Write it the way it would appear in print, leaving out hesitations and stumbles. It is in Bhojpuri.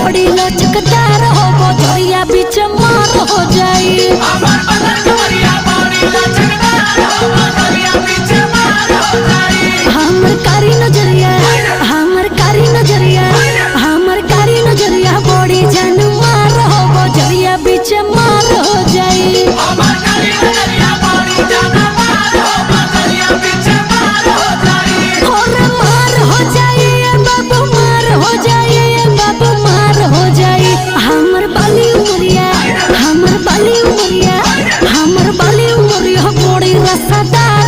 बड़ी लचकदार हो बजरिया बीच मार हो जाई हमर कारी नजरिया हमर कारी नजरिया हमर कारी नजरिया बड़ी जान मार हो बजरिया बीच मार हो जाई और मार हो जाई बाबू मार हो जाई बाबू मार हो जाई हमर बाली उमरिया हमर बाली उमरिया हमर बाली उमरिया बड़ी रसदार